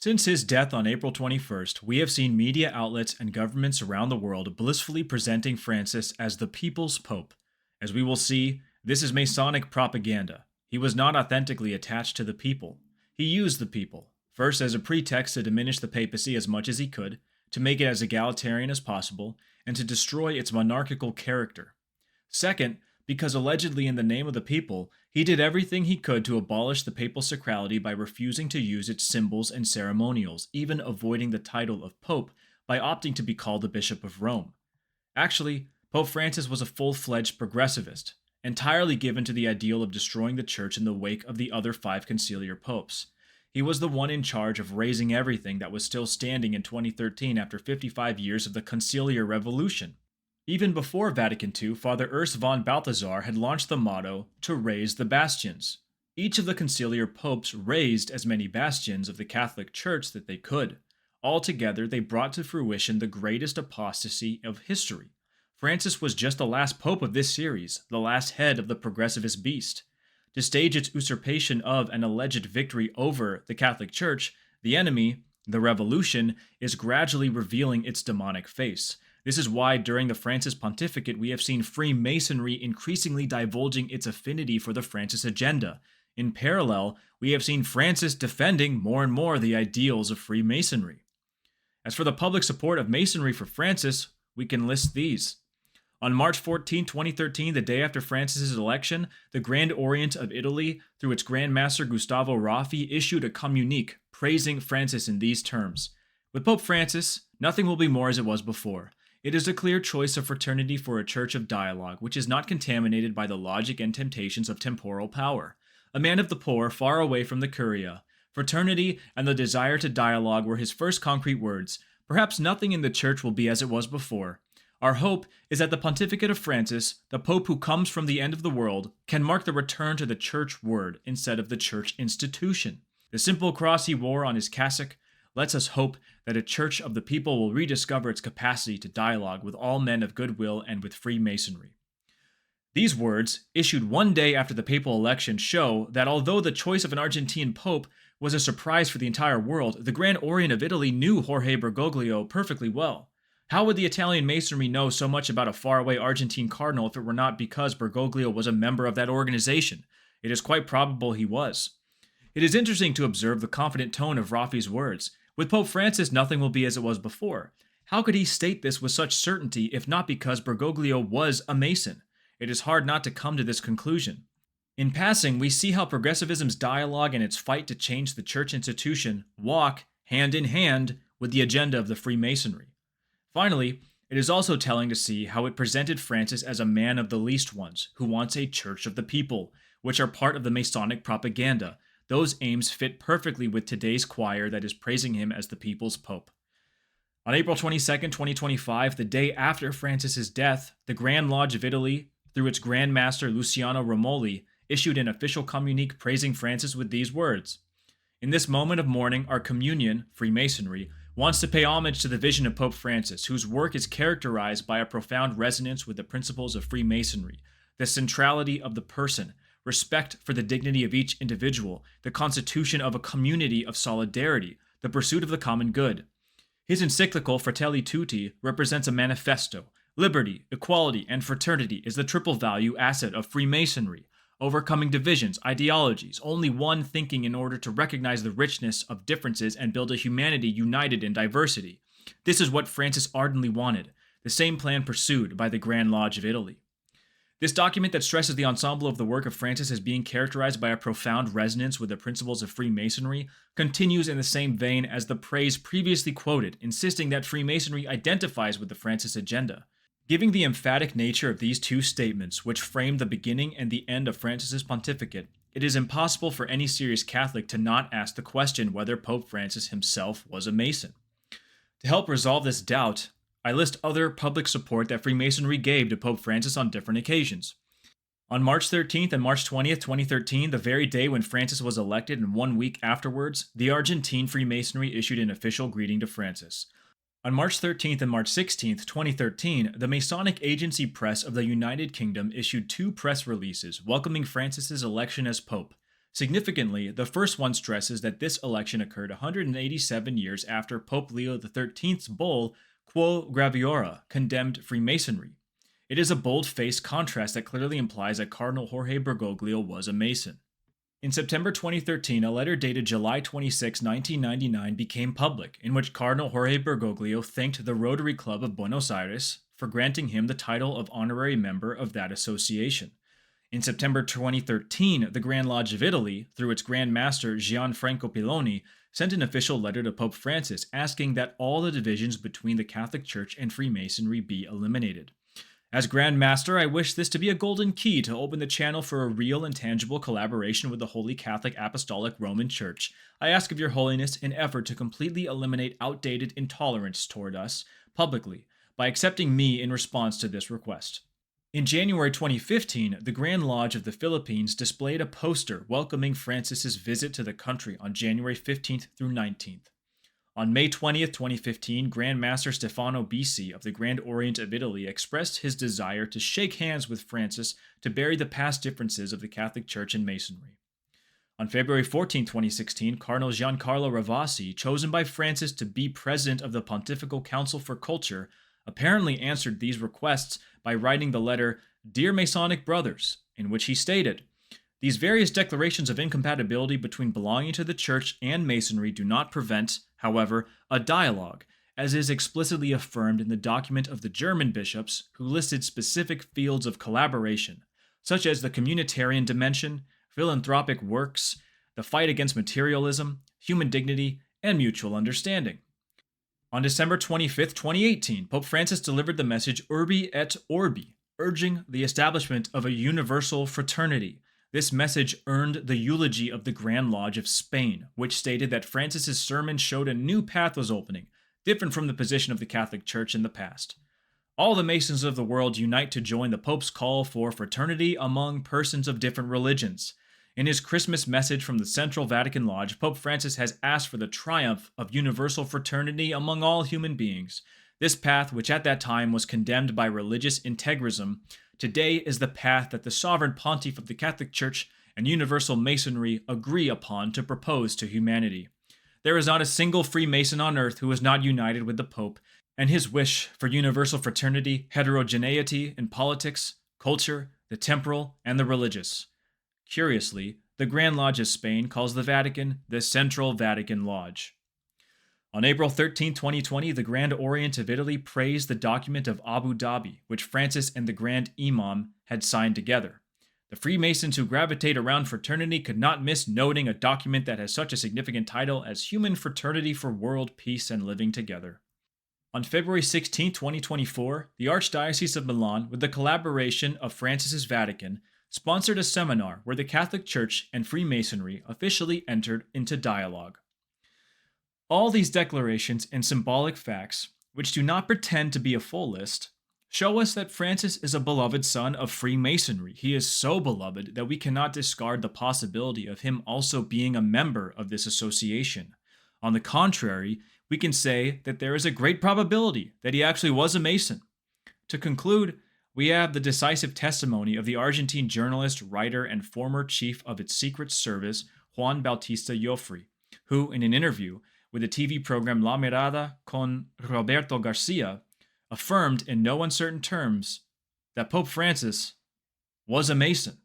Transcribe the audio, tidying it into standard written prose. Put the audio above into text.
Since his death on April 21st, we have seen media outlets and governments around the world blissfully presenting Francis as the people's pope. As we will see, this is Masonic propaganda. He was not authentically attached to the people. He used the people, first as a pretext to diminish the papacy as much as he could, to make it as egalitarian as possible, and to destroy its monarchical character. Second, because allegedly in the name of the people, he did everything he could to abolish the papal sacrality by refusing to use its symbols and ceremonials, even avoiding the title of pope by opting to be called the Bishop of Rome. Actually, Pope Francis was a full-fledged progressivist, entirely given to the ideal of destroying the church in the wake of the other five conciliar popes. He was the one in charge of raising everything that was still standing in 2013 after 55 years of the conciliar revolution. Even before Vatican II, Father Urs von Balthasar had launched the motto, to raise the bastions. Each of the conciliar popes raised as many bastions of the Catholic Church that they could. Altogether, they brought to fruition the greatest apostasy of history. Francis was just the last pope of this series, the last head of the progressivist beast. To stage its usurpation of an alleged victory over the Catholic Church, the enemy, the revolution, is gradually revealing its demonic face. This is why during the Francis pontificate we have seen Freemasonry increasingly divulging its affinity for the Francis agenda. In parallel, we have seen Francis defending more and more the ideals of Freemasonry. As for the public support of Masonry for Francis, we can list these. On March 14, 2013, the day after Francis's election, the Grand Orient of Italy, through its Grand Master Gustavo Raffi, issued a communique praising Francis in these terms. With Pope Francis, nothing will be more as it was before. It is a clear choice of fraternity for a church of dialogue, which is not contaminated by the logic and temptations of temporal power. A man of the poor, far away from the curia. Fraternity and the desire to dialogue were his first concrete words. Perhaps nothing in the church will be as it was before. Our hope is that the pontificate of Francis, the pope who comes from the end of the world, can mark the return to the church word instead of the church institution. The simple cross he wore on his cassock lets us hope that a church of the people will rediscover its capacity to dialogue with all men of goodwill and with Freemasonry. These words, issued one day after the papal election, show that although the choice of an Argentine pope was a surprise for the entire world, the Grand Orient of Italy knew Jorge Bergoglio perfectly well. How would the Italian Masonry know so much about a faraway Argentine cardinal if it were not because Bergoglio was a member of that organization? It is quite probable he was. It is interesting to observe the confident tone of Raffi's words. With Pope Francis, nothing will be as it was before. How could he state this with such certainty if not because Bergoglio was a Mason? It is hard not to come to this conclusion. In passing, we see how progressivism's dialogue and its fight to change the church institution walk hand in hand with the agenda of the Freemasonry. Finally, it is also telling to see how it presented Francis as a man of the least ones, who wants a church of the people, which are part of the Masonic propaganda. Those aims fit perfectly with today's choir that is praising him as the people's pope. On April 22, 2025, the day after Francis's death, the Grand Lodge of Italy, through its Grand Master Luciano Romoli, issued an official communique praising Francis with these words. In this moment of mourning, our communion, Freemasonry, wants to pay homage to the vision of Pope Francis, whose work is characterized by a profound resonance with the principles of Freemasonry, the centrality of the person, respect for the dignity of each individual, the constitution of a community of solidarity, the pursuit of the common good. His encyclical Fratelli Tutti represents a manifesto. Liberty, equality, and fraternity is the triple value asset of Freemasonry, overcoming divisions, ideologies, only one thinking in order to recognize the richness of differences and build a humanity united in diversity. This is what Francis ardently wanted, the same plan pursued by the Grand Lodge of Italy. This document that stresses the ensemble of the work of Francis as being characterized by a profound resonance with the principles of Freemasonry continues in the same vein as the praise previously quoted, insisting that Freemasonry identifies with the Francis agenda. Giving the emphatic nature of these two statements, which frame the beginning and the end of Francis's pontificate, it is impossible for any serious Catholic to not ask the question whether Pope Francis himself was a Mason. To help resolve this doubt, I list other public support that Freemasonry gave to Pope Francis on different occasions. On March 13th and March 20th, 2013, the very day when Francis was elected and 1 week afterwards, the Argentine Freemasonry issued an official greeting to Francis. On March 13th and March 16th, 2013, the Masonic Agency Press of the United Kingdom issued 2 press releases welcoming Francis's election as Pope, Significantly, the first one stresses that this election occurred 187 years after Pope Leo XIII's bull, Quo Graviora, condemned Freemasonry. It is a bold-faced contrast that clearly implies that Cardinal Jorge Bergoglio was a Mason. In September 2013, a letter dated July 26, 1999 became public, in which Cardinal Jorge Bergoglio thanked the Rotary Club of Buenos Aires for granting him the title of honorary member of that association. In September 2013, the Grand Lodge of Italy, through its Grand Master Gianfranco Pilloni, sent an official letter to Pope Francis asking that all the divisions between the Catholic Church and Freemasonry be eliminated. As Grand Master, I wish this to be a golden key to open the channel for a real and tangible collaboration with the Holy Catholic Apostolic Roman Church. I ask of your holiness an effort to completely eliminate outdated intolerance toward us publicly by accepting me in response to this request. In January 2015, the Grand Lodge of the Philippines displayed a poster welcoming Francis's visit to the country on January 15th through 19th. On May 20th, 2015, Grand Master Stefano Bisi of the Grand Orient of Italy expressed his desire to shake hands with Francis to bury the past differences of the Catholic Church and Masonry. On February 14, 2016, Cardinal Giancarlo Ravasi, chosen by Francis to be president of the Pontifical Council for Culture, apparently answered these requests by writing the letter Dear Masonic Brothers, in which he stated, "These various declarations of incompatibility between belonging to the Church and Masonry do not prevent, however, a dialogue, as is explicitly affirmed in the document of the German bishops who listed specific fields of collaboration, such as the communitarian dimension, philanthropic works, the fight against materialism, human dignity, and mutual understanding." On December 25, 2018, Pope Francis delivered the message Urbi et Orbi, urging the establishment of a universal fraternity. This message earned the eulogy of the Grand Lodge of Spain, which stated that Francis's sermon showed a new path was opening, different from the position of the Catholic Church in the past. All the Masons of the world unite to join the Pope's call for fraternity among persons of different religions. In his Christmas message from the Central Vatican Lodge, Pope Francis has asked for the triumph of universal fraternity among all human beings. This path, which at that time was condemned by religious integrism, today is the path that the sovereign pontiff of the Catholic Church and universal Masonry agree upon to propose to humanity. There is not a single Freemason on earth who is not united with the Pope and his wish for universal fraternity, heterogeneity in politics, culture, the temporal, and the religious. Curiously, the Grand Lodge of Spain calls the Vatican the Central Vatican Lodge. On April 13, 2020, the Grand Orient of Italy praised the document of Abu Dhabi, which Francis and the Grand Imam had signed together. The Freemasons who gravitate around fraternity could not miss noting a document that has such a significant title as Human Fraternity for World Peace and Living Together. On February 16, 2024, the Archdiocese of Milan, with the collaboration of Francis's Vatican, sponsored a seminar where the Catholic Church and Freemasonry officially entered into dialogue. All these declarations and symbolic facts, which do not pretend to be a full list, show us that Francis is a beloved son of Freemasonry. He is so beloved that we cannot discard the possibility of him also being a member of this association. On the contrary, we can say that there is a great probability that he actually was a Mason. To conclude, we have the decisive testimony of the Argentine journalist, writer, and former chief of its Secret Service, Juan Bautista Yofre, who, in an interview with the TV program La Mirada con Roberto Garcia, affirmed in no uncertain terms that Pope Francis was a Mason.